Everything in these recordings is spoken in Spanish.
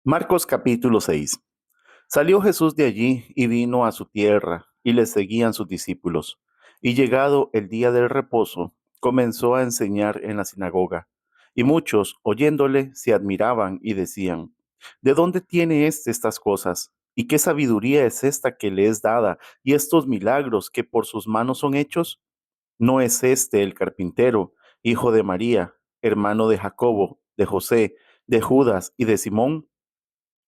Marcos capítulo 6. Salió Jesús de allí y vino a su tierra, y le seguían sus discípulos. Y llegado el día del reposo, comenzó a enseñar en la sinagoga. Y muchos, oyéndole, se admiraban y decían, ¿de dónde tiene estas cosas? ¿Y qué sabiduría es esta que le es dada, y estos milagros que por sus manos son hechos? ¿No es este el carpintero, hijo de María, hermano de Jacobo, de José, de Judas y de Simón?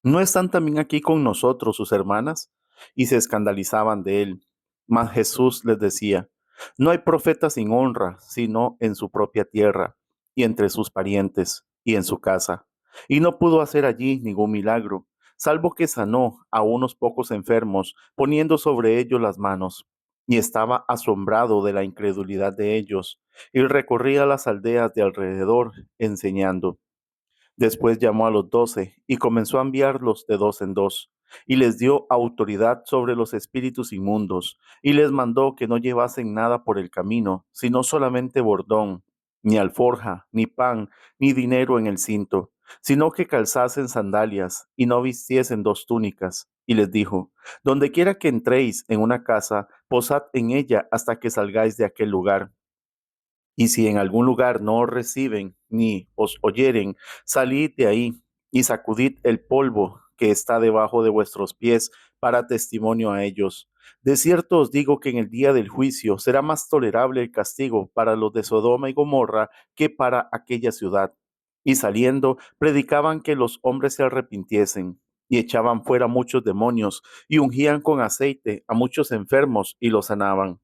¿No están también aquí con nosotros sus hermanas? Y se escandalizaban de él. Mas Jesús les decía, no hay profeta sin honra, sino en su propia tierra, y entre sus parientes, y en su casa. Y no pudo hacer allí ningún milagro, salvo que sanó a unos pocos enfermos, poniendo sobre ellos las manos. Y estaba asombrado de la incredulidad de ellos, y recorría las aldeas de alrededor, enseñando. Después llamó a los 12 y comenzó a enviarlos de dos en dos, y les dio autoridad sobre los espíritus inmundos, y les mandó que no llevasen nada por el camino, sino solamente bordón, ni alforja, ni pan, ni dinero en el cinto, sino que calzasen sandalias, y no vistiesen dos túnicas. Y les dijo, donde quiera que entréis en una casa, posad en ella hasta que salgáis de aquel lugar. Y si en algún lugar no os reciben ni os oyeren, salid de ahí y sacudid el polvo que está debajo de vuestros pies para testimonio a ellos. De cierto os digo que en el día del juicio será más tolerable el castigo para los de Sodoma y Gomorra que para aquella ciudad. Y saliendo, predicaban que los hombres se arrepintiesen, y echaban fuera muchos demonios, y ungían con aceite a muchos enfermos, y los sanaban.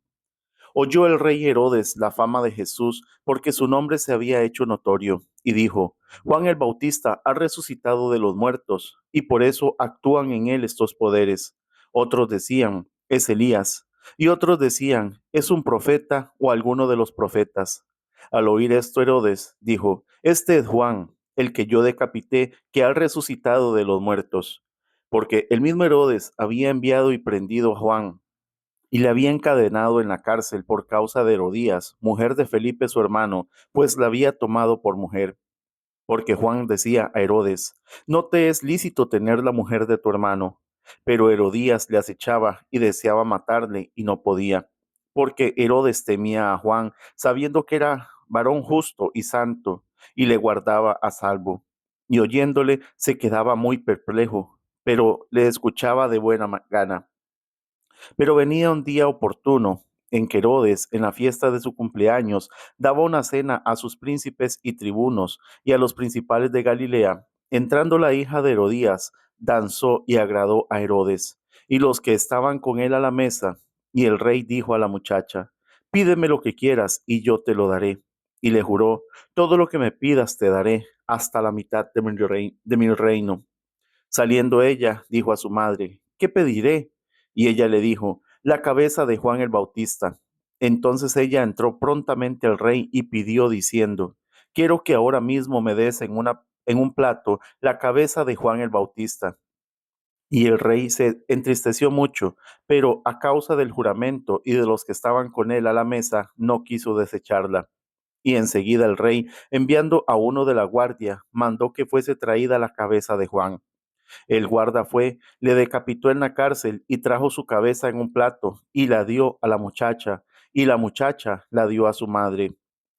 Oyó el rey Herodes la fama de Jesús porque su nombre se había hecho notorio, y dijo, Juan el Bautista ha resucitado de los muertos, y por eso actúan en él estos poderes. Otros decían, es Elías, y otros decían, es un profeta o alguno de los profetas. Al oír esto, Herodes dijo, este es Juan, el que yo decapité, que ha resucitado de los muertos. Porque el mismo Herodes había enviado y prendido a Juan y le había encadenado en la cárcel por causa de Herodías, mujer de Felipe su hermano, pues la había tomado por mujer. Porque Juan decía a Herodes, no te es lícito tener la mujer de tu hermano. Pero Herodías le acechaba y deseaba matarle y no podía, porque Herodes temía a Juan, sabiendo que era varón justo y santo, y le guardaba a salvo. Y oyéndole se quedaba muy perplejo, pero le escuchaba de buena gana. Pero venía un día oportuno en que Herodes, en la fiesta de su cumpleaños, daba una cena a sus príncipes y tribunos y a los principales de Galilea. Entrando la hija de Herodías, danzó y agradó a Herodes y los que estaban con él a la mesa. Y el rey dijo a la muchacha, pídeme lo que quieras y yo te lo daré. Y le juró, todo lo que me pidas te daré, hasta la mitad de mi reino. Saliendo ella, dijo a su madre, ¿qué pediré? Y ella le dijo, la cabeza de Juan el Bautista. Entonces ella entró prontamente al rey y pidió diciendo, quiero que ahora mismo me des en un plato la cabeza de Juan el Bautista. Y el rey se entristeció mucho, pero a causa del juramento y de los que estaban con él a la mesa, no quiso desecharla. Y enseguida el rey, enviando a uno de la guardia, mandó que fuese traída la cabeza de Juan. El guarda fue, le decapitó en la cárcel y trajo su cabeza en un plato y la dio a la muchacha, y la muchacha la dio a su madre.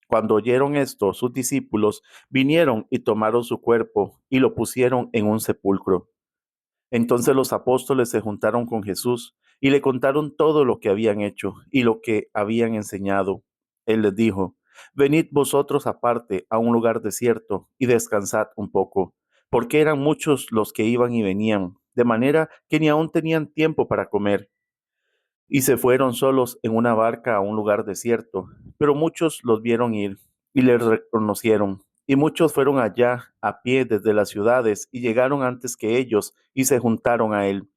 Cuando oyeron esto, sus discípulos vinieron y tomaron su cuerpo y lo pusieron en un sepulcro. Entonces los apóstoles se juntaron con Jesús y le contaron todo lo que habían hecho y lo que habían enseñado. Él les dijo, venid vosotros aparte a un lugar desierto y descansad un poco, porque eran muchos los que iban y venían, de manera que ni aún tenían tiempo para comer. Y se fueron solos en una barca a un lugar desierto, pero muchos los vieron ir y les reconocieron. Y muchos fueron allá a pie desde las ciudades y llegaron antes que ellos y se juntaron a él.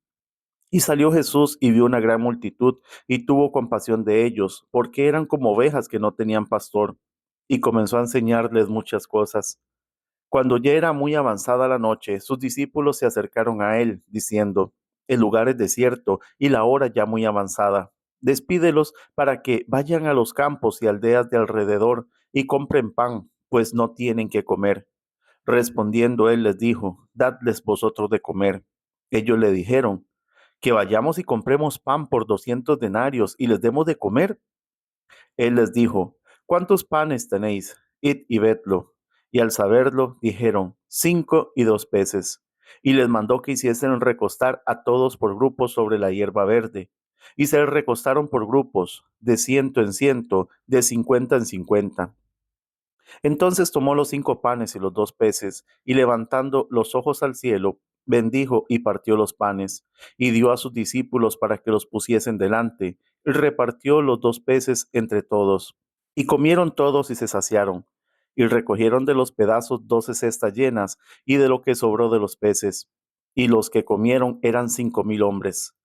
Y salió Jesús y vio una gran multitud y tuvo compasión de ellos, porque eran como ovejas que no tenían pastor, y comenzó a enseñarles muchas cosas. Cuando ya era muy avanzada la noche, sus discípulos se acercaron a él, diciendo, el lugar es desierto y la hora ya muy avanzada. Despídelos para que vayan a los campos y aldeas de alrededor y compren pan, pues no tienen que comer. Respondiendo él les dijo, dadles vosotros de comer. Ellos le dijeron, que vayamos y compremos pan por 200 denarios y les demos de comer. Él les dijo, ¿cuántos panes tenéis? Id y vedlo. Y al saberlo, dijeron, 5 y 2 peces. Y les mandó que hiciesen recostar a todos por grupos sobre la hierba verde. Y se recostaron por grupos, de 100 en 100, de 50 en 50. Entonces tomó los 5 panes y los 2 peces, y levantando los ojos al cielo, bendijo y partió los panes, y dio a sus discípulos para que los pusiesen delante, y repartió los 2 peces entre todos. Y comieron todos y se saciaron, y recogieron de los pedazos 12 cestas llenas, y de lo que sobró de los peces. Y los que comieron eran 5000 hombres.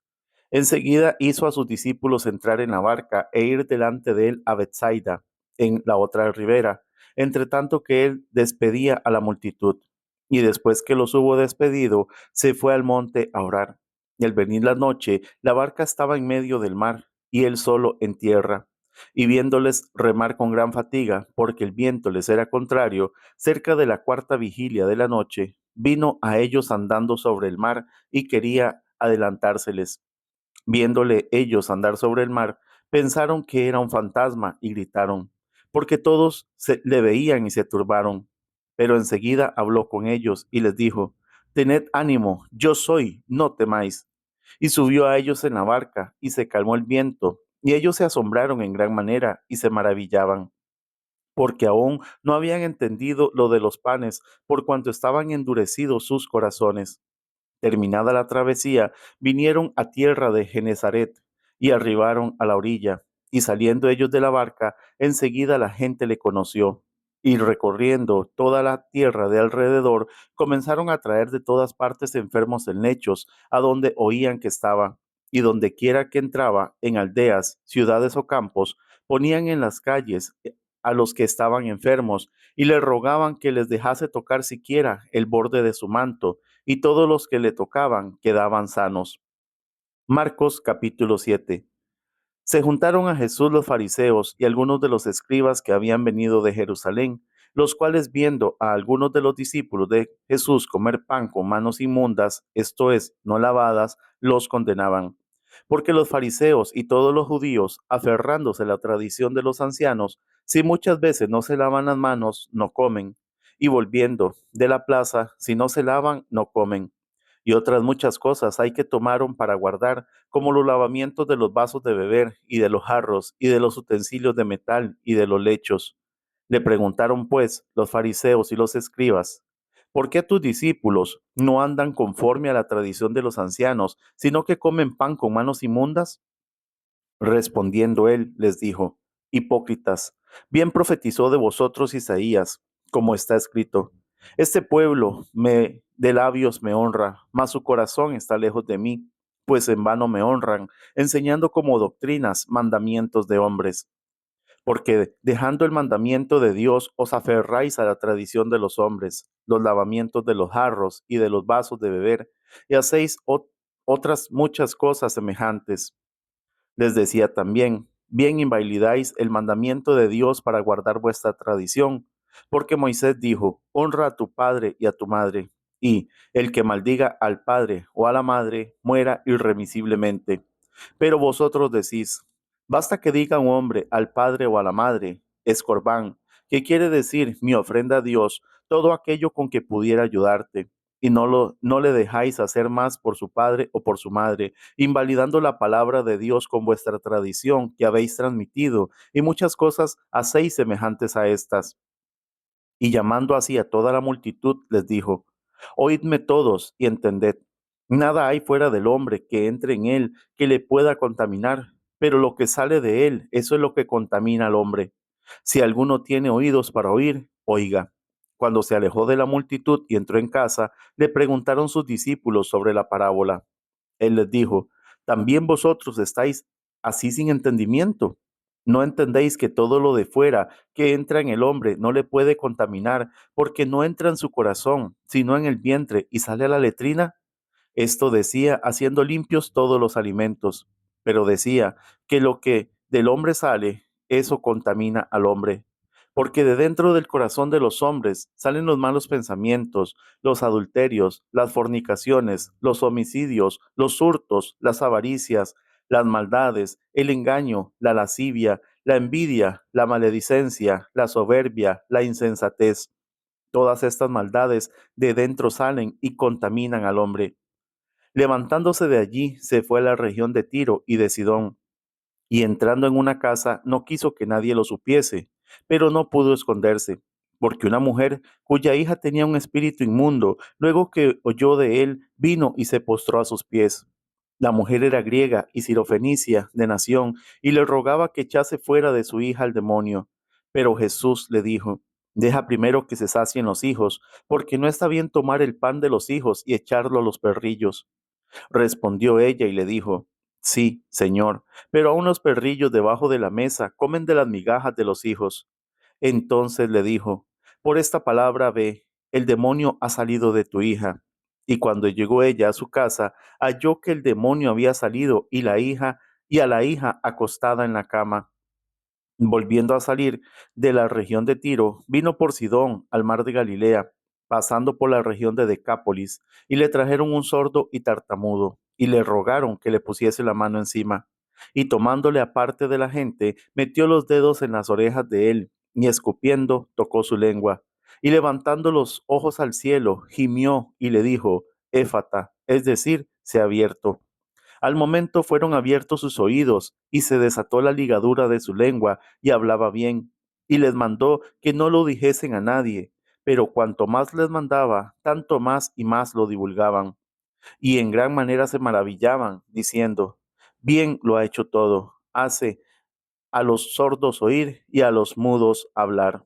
Enseguida hizo a sus discípulos entrar en la barca e ir delante de él a Bethsaida, en la otra ribera, entre tanto que él despedía a la multitud. Y después que los hubo despedido, se fue al monte a orar. Y al venir la noche, la barca estaba en medio del mar, y él solo en tierra. Y viéndoles remar con gran fatiga, porque el viento les era contrario, cerca de la cuarta vigilia de la noche, vino a ellos andando sobre el mar y quería adelantárseles. Viéndole ellos andar sobre el mar, pensaron que era un fantasma y gritaron, porque todos le veían y se turbaron. Pero enseguida habló con ellos y les dijo, tened ánimo, yo soy, no temáis. Y subió a ellos en la barca y se calmó el viento, y ellos se asombraron en gran manera y se maravillaban, porque aún no habían entendido lo de los panes, por cuanto estaban endurecidos sus corazones. Terminada la travesía, vinieron a tierra de Genezaret y arribaron a la orilla. Y saliendo ellos de la barca, enseguida la gente le conoció. Y recorriendo toda la tierra de alrededor, comenzaron a traer de todas partes enfermos en lechos, a donde oían que estaba. Y donde quiera que entraba, en aldeas, ciudades o campos, ponían en las calles a los que estaban enfermos, y le rogaban que les dejase tocar siquiera el borde de su manto, y todos los que le tocaban quedaban sanos. Marcos capítulo 7. Se juntaron a Jesús los fariseos y algunos de los escribas que habían venido de Jerusalén, los cuales viendo a algunos de los discípulos de Jesús comer pan con manos inmundas, esto es, no lavadas, los condenaban. Porque los fariseos y todos los judíos, aferrándose a la tradición de los ancianos, si muchas veces no se lavan las manos, no comen, y volviendo de la plaza, si no se lavan, no comen. Y otras muchas cosas hay que tomaron para guardar, como los lavamientos de los vasos de beber y de los jarros y de los utensilios de metal y de los lechos. Le preguntaron pues los fariseos y los escribas, ¿por qué tus discípulos no andan conforme a la tradición de los ancianos, sino que comen pan con manos inmundas? Respondiendo él, les dijo, hipócritas, bien profetizó de vosotros Isaías, como está escrito, este pueblo de labios me honra, mas su corazón está lejos de mí, pues en vano me honran, enseñando como doctrinas mandamientos de hombres. Porque dejando el mandamiento de Dios, os aferráis a la tradición de los hombres, los lavamientos de los jarros y de los vasos de beber, y hacéis otras muchas cosas semejantes. Les decía también, bien invalidáis el mandamiento de Dios para guardar vuestra tradición, porque Moisés dijo, honra a tu padre y a tu madre, y el que maldiga al padre o a la madre muera irremisiblemente. Pero vosotros decís, basta que diga un hombre al padre o a la madre, es Corbán, que quiere decir mi ofrenda a Dios, todo aquello con que pudiera ayudarte, y no le dejáis hacer más por su padre o por su madre, invalidando la palabra de Dios con vuestra tradición que habéis transmitido, y muchas cosas hacéis semejantes a estas. Y llamando así a toda la multitud, les dijo, oídme todos y entended. Nada hay fuera del hombre que entre en él que le pueda contaminar, pero lo que sale de él, eso es lo que contamina al hombre. Si alguno tiene oídos para oír, oiga. Cuando se alejó de la multitud y entró en casa, le preguntaron sus discípulos sobre la parábola. Él les dijo, ¿también vosotros estáis así sin entendimiento? ¿No entendéis que todo lo de fuera que entra en el hombre no le puede contaminar, porque no entra en su corazón, sino en el vientre y sale a la letrina? Esto decía, haciendo limpios todos los alimentos, pero decía que lo que del hombre sale, eso contamina al hombre, Porque de dentro del corazón de los hombres salen los malos pensamientos, los adulterios, las fornicaciones, los homicidios, los hurtos, las avaricias, las maldades, el engaño, la lascivia, la envidia, la maledicencia, la soberbia, la insensatez. Todas estas maldades de dentro salen y contaminan al hombre. Levantándose de allí, se fue a la región de Tiro y de Sidón, y entrando en una casa no quiso que nadie lo supiese, pero no pudo esconderse, porque una mujer cuya hija tenía un espíritu inmundo, luego que oyó de él, vino y se postró a sus pies. La mujer era griega y sirofenicia de nación, y le rogaba que echase fuera de su hija al demonio. Pero Jesús le dijo: Deja primero que se sacien los hijos, porque no está bien tomar el pan de los hijos y echarlo a los perrillos. Respondió ella y le dijo: Sí, Señor, pero aun los perrillos debajo de la mesa comen de las migajas de los hijos. Entonces le dijo: Por esta palabra ve, el demonio ha salido de tu hija. Y cuando llegó ella a su casa, halló que el demonio había salido y a la hija acostada en la cama. Volviendo a salir de la región de Tiro, vino por Sidón al mar de Galilea, pasando por la región de Decápolis, y le trajeron un sordo y tartamudo, y le rogaron que le pusiese la mano encima. Y tomándole aparte de la gente, metió los dedos en las orejas de él, y escupiendo, tocó su lengua. Y levantando los ojos al cielo, gimió y le dijo: Éfata, es decir, se ha abierto. Al momento fueron abiertos sus oídos, y se desató la ligadura de su lengua, y hablaba bien. Y les mandó que no lo dijesen a nadie, pero cuanto más les mandaba, tanto más y más lo divulgaban. Y en gran manera se maravillaban, diciendo: Bien lo ha hecho todo, hace a los sordos oír y a los mudos hablar.